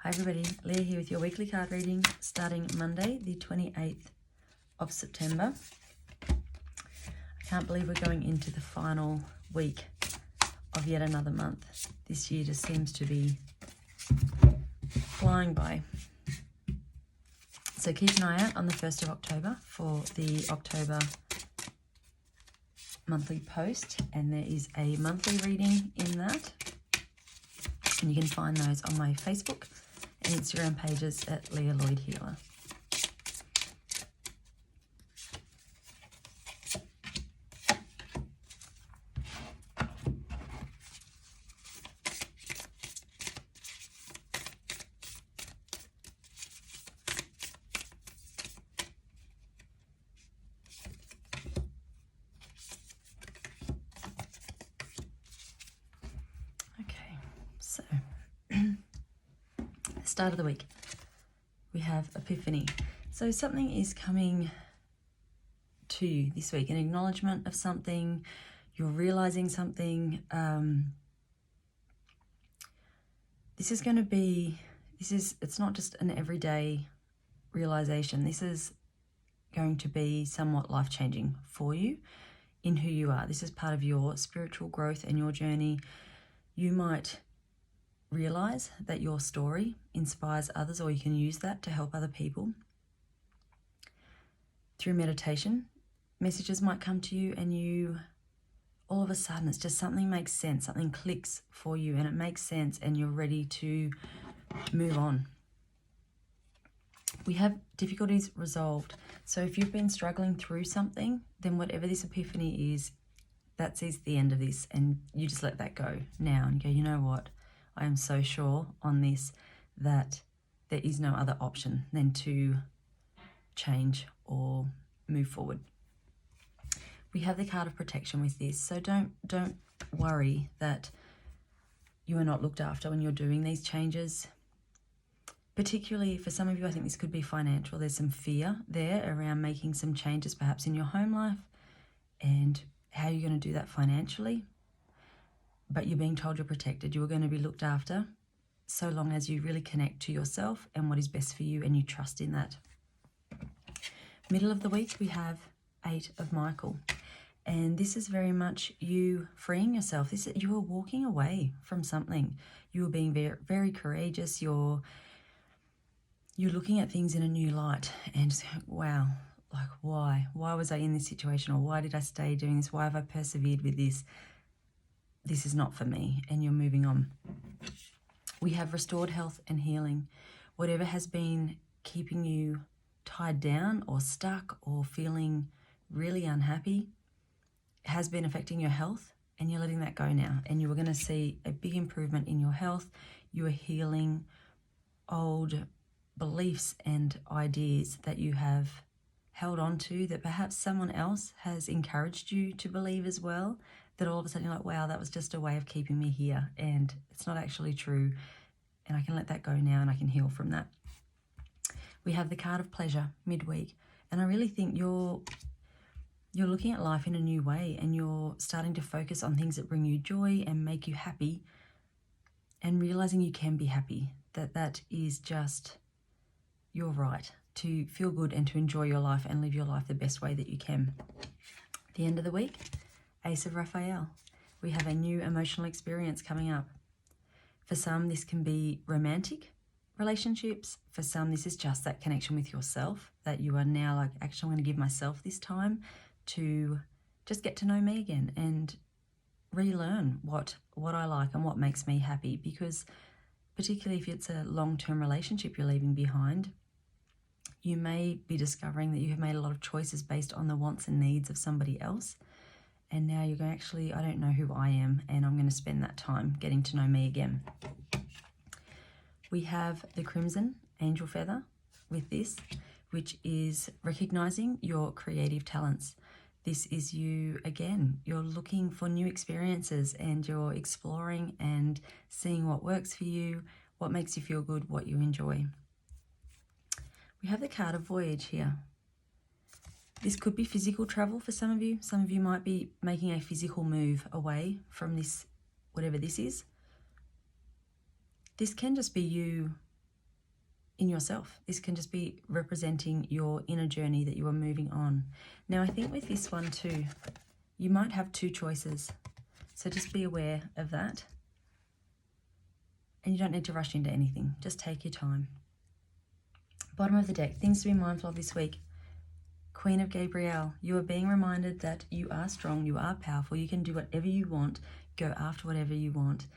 Hi everybody, Leah here with your weekly card reading starting Monday the 28th of September. I can't believe we're going into the final week of yet another month. This year just seems to be flying by. So keep an eye out on the 1st of October for the October monthly post, and there is a monthly reading in that. And you can find those on my Facebook and Instagram pages at Leah Lloyd Healer. So, start of the week, we have Epiphany. So something is coming to you this week, an acknowledgement of something, you're realizing something. This is going to be, it's not just an everyday realization. This is going to be somewhat life-changing for you in who you are. This is part of your spiritual growth and your journey. You might realize that your story inspires others, or you can use that to help other people. Through meditation, messages might come to you and you, all of a sudden, it's just something makes sense, something clicks for you and it makes sense and you're ready to move on. We have difficulties resolved. So if you've been struggling through something, then whatever this epiphany is, that is the end of this, and you just let that go now and go, you know what? I am so sure on this that there is no other option than to change or move forward. We have the card of protection with this, so don't worry that you are not looked after when you're doing these changes. Particularly for some of you, I think this could be financial. There's some fear there around making some changes perhaps in your home life and how you're going to do that financially. But you're being told you're protected. You are going to be looked after so long as you really connect to yourself and what is best for you and you trust in that. Middle of the week, we have 8 of Michael. And this is very much you freeing yourself. You are walking away from something. You are being very, very courageous. You're looking at things in a new light and just, wow, like why? Why was I in this situation? Or why did I stay doing this? Why have I persevered with this? This is not for me, and you're moving on. We have restored health and healing. Whatever has been keeping you tied down or stuck or feeling really unhappy has been affecting your health, and you're letting that go now. And you are going to see a big improvement in your health. You are healing old beliefs and ideas that you have held on to that perhaps someone else has encouraged you to believe as well, that all of a sudden you're like, wow, that was just a way of keeping me here and it's not actually true, and I can let that go now and I can heal from that. We have the card of pleasure midweek, and I really think you're looking at life in a new way and you're starting to focus on things that bring you joy and make you happy, and realizing you can be happy, that is just your right to feel good and to enjoy your life and live your life the best way that you can. At the end of the week, Ace of Raphael. We have a new emotional experience coming up. For some, this can be romantic relationships. For some, this is just that connection with yourself, that you are now like, actually, I'm going to give myself this time to just get to know me again and relearn what I like and what makes me happy. Because particularly if it's a long-term relationship you're leaving behind, you may be discovering that you have made a lot of choices based on the wants and needs of somebody else. And now you're going, actually, I don't know who I am, and I'm going to spend that time getting to know me again. We have the Crimson Angel Feather with this, which is recognizing your creative talents. This is you, again, you're looking for new experiences and you're exploring and seeing what works for you, what makes you feel good, what you enjoy. We have the card of Voyage here. This could be physical travel for some of you. Some of you might be making a physical move away from this, whatever this is. This can just be you in yourself. This can just be representing your inner journey that you are moving on. Now, I think with this one too, you might have two choices. So just be aware of that. And you don't need to rush into anything. Just take your time. Bottom of the deck, things to be mindful of this week. Queen of Gabrielle, you are being reminded that you are strong, you are powerful, you can do whatever you want, go after whatever you want.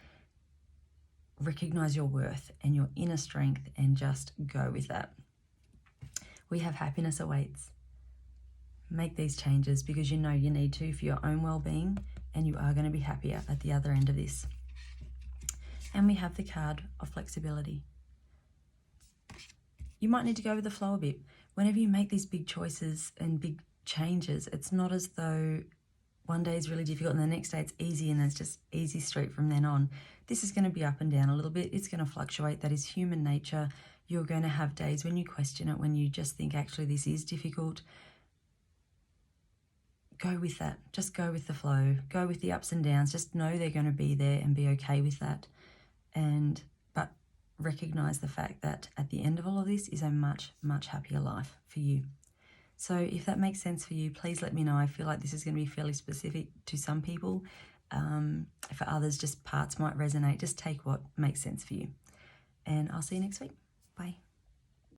Recognize your worth and your inner strength and just go with that. We have happiness awaits. Make these changes because you know you need to for your own well-being, and you are going to be happier at the other end of this. And we have the card of flexibility. You might need to go with the flow a bit. Whenever you make these big choices and big changes, it's not as though one day is really difficult and the next day it's easy and it's just easy straight from then on. This is going to be up and down a little bit. It's going to fluctuate. That is human nature. You're going to have days when you question it, when you just think, actually, this is difficult. Go with that. Just go with the flow. Go with the ups and downs. Just know they're going to be there and be okay with that. But recognize the fact that at the end of all of this is a much, much happier life for you. So if that makes sense for you, please let me know. I feel like this is going to be fairly specific to some people. For others, just parts might resonate. Just take what makes sense for you. And I'll see you next week. Bye.